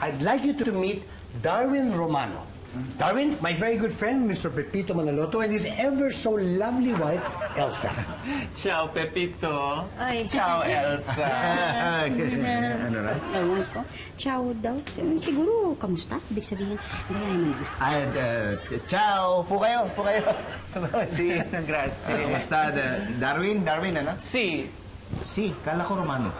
I'd like you to meet Darwin Romano. Darwin, my very good friend, Mr. Pepito Manaloto, and his ever so lovely wife, Elsa. Ciao, Pepito. Ay. Ciao, Elsa. Ano na? Ewan ko. Ciao daw. Siguro, kamusta? Ibig sabihin, gayahin mo na. Ciao! Po kayo. Si, Grazie. Basta, Darwin, ano? Si. Si, kala ko Romano.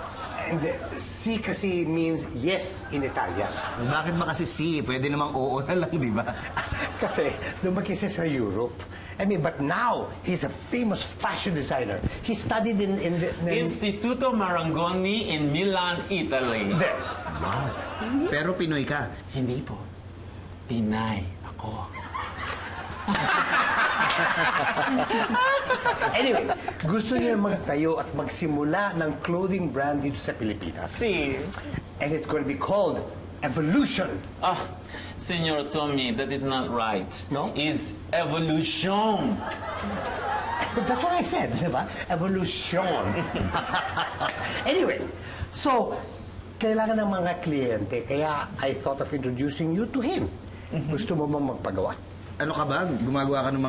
Hindi, si kasi means yes in Italian. Bakit ba kasi si? Pwede namang oo na lang, di ba? Kasi lumaki siya sa Europe. I mean, but now, he's a famous fashion designer. He studied in the... Instituto Marangoni in Milan, Italy. There. Pero Pinoy ka. Hindi po. Pinay ako. Anyway, gusto niya magtayo at magsimula ng clothing brand dito sa Pilipinas. Si. And it's going to be called Evolution. Ah, Senor Tommy, that is not right. No? Is evolution. That's what I said, di ba? Evolution. Anyway, so, kailangan ng mga kliyente, kaya I thought of introducing you to him. Gusto mo bang magpagawa? Ano ka ba? Gumagawa ka ng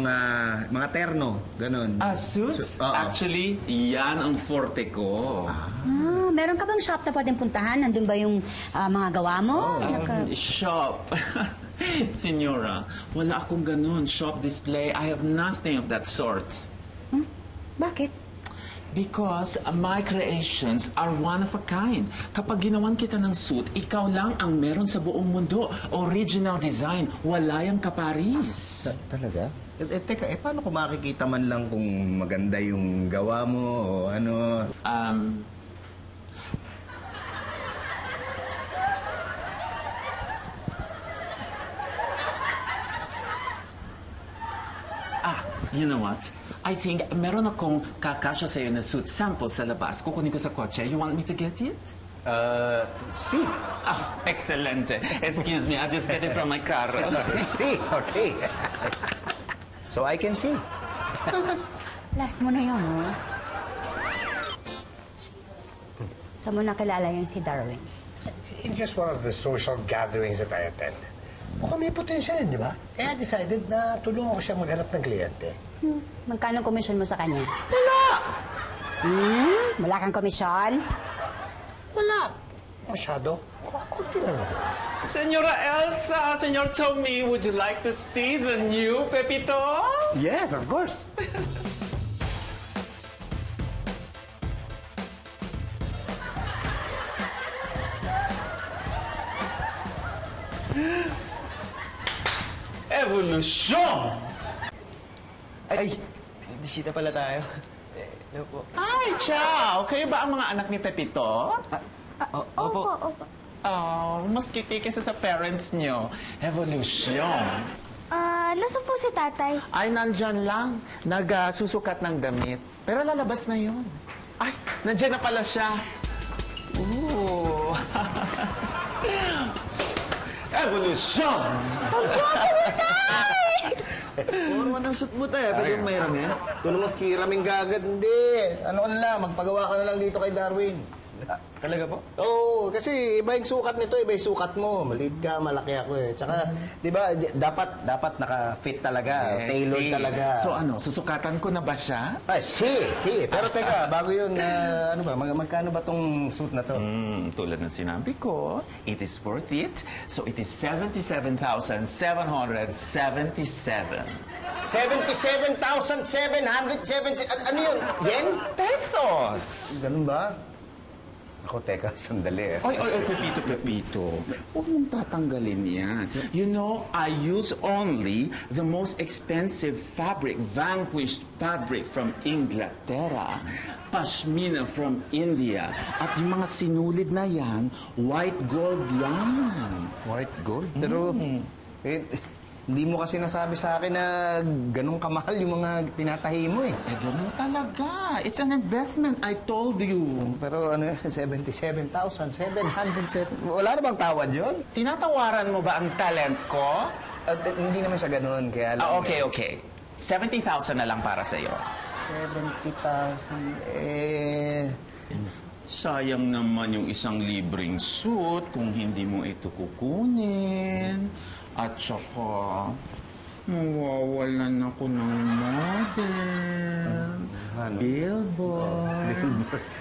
mga terno, ganon. Suits? Oo. Actually, yan ang forte ko. Meron ka bang shop na pwedeng puntahan? Nandun ba yung mga gawa mo? Shop. Senyora, wala akong ganun. Shop display. I have nothing of that sort. Bakit? Because my creations are one of a kind. Kapag ginawan kita ng suit, ikaw lang ang meron sa buong mundo. Original design. Wala yung kaparis. Talaga? Teka, paano ko makikita man lang kung maganda yung gawa mo o ano? You know what? I think meron akong kakasya sa'yo na suit sample sa labas. Kukunin ko sa kotse. You want me to get it? Si. Ah, excelente. Excuse me, I'll just get it from my car. Si. So I can see. Last mo na yun, no? Saan mo nakilala yung si Darwin? In just one of the social gatherings that I attend. Mukhang may potential yun, di ba? Kaya I decided na tulungan ko siya maghanap ng kliyente. Magkano komisyon mo sa kanya? Wala! Wala kang komisyon? Wala! Masyado. Kunti lang ako. Senora Elsa, Senor Tommy, would you like to see the new Pepito? Yes, of course. Evolution! Ay, may bisita pala tayo. Hello po. Ay, ciao! Kayo ba ang mga anak ni Pepito? Opo. Oh, mas kiti kaysa sa parents nyo. Evolution. Nasaan po si tatay? Ay, nandyan lang. Nagsusukat ng damit. Pero lalabas na yun. Ay, nandyan na pala siya. Ooh. Evolution! Oo naman ang suit mo tayo. Pwede yung mayroon yan. Tulong of kiraming gagad. Hindi. Ano ka na lang, magpagawa ka na lang dito kay Darwin. Talaga po? Oo, kasi iba yung sukat nito, iba yung sukat mo. Maliit ka, malaki ako eh. Tsaka, di ba, dapat naka-fit talaga, tailored talaga. So ano, susukatan ko na ba siya? Ay, si. Pero teka, bago yun, ano ba, magkano ba tong suit na to? Tulad ng sinabi ko, it is worth it. So it is 77,777. 77,770. Ano yun? Yen? Pesos! Ganun ba? Ako, teka, sandali eh. Oy, Pepito. Huwag mong tatanggalin yan. You know, I use only the most expensive fabric, vanquished fabric from Inglaterra, pashmina from India, at yung mga sinulid na yan, white gold yan. White gold? Pero, hindi mo kasi nasabi sa akin na ganun kamahal yung mga tinatahi mo eh. Ganun talaga. It's an investment, I told you. Pero 77,707. Wala na bang tawad yun? Tinatawaran mo ba ang talent ko? Hindi naman siya ganun, kaya lang. Okay. 70,000 na lang para sa'yo. 70,000, Sayang naman yung isang libreng suit kung hindi mo ito kukunin. At saka, mawawalan ako ng model. Billboard.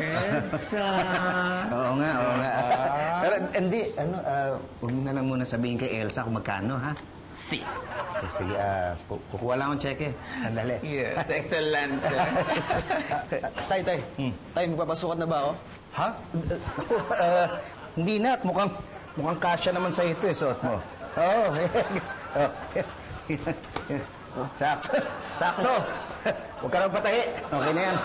Elsa. Oo nga, oo nga. Pero hindi, huwag mo na lang muna sabihin kay Elsa kung magkano, ha? Si. Sige, kukuha lang akong cheque. Sandali. Yes, excellent. Tay. Tay, magpapasukat na ba ako? Ha? Ako, hindi na. Mukhang kasya naman sa ito, suot mo. Oo. Sakto. Huwag ka lang patahi. Okay na yan.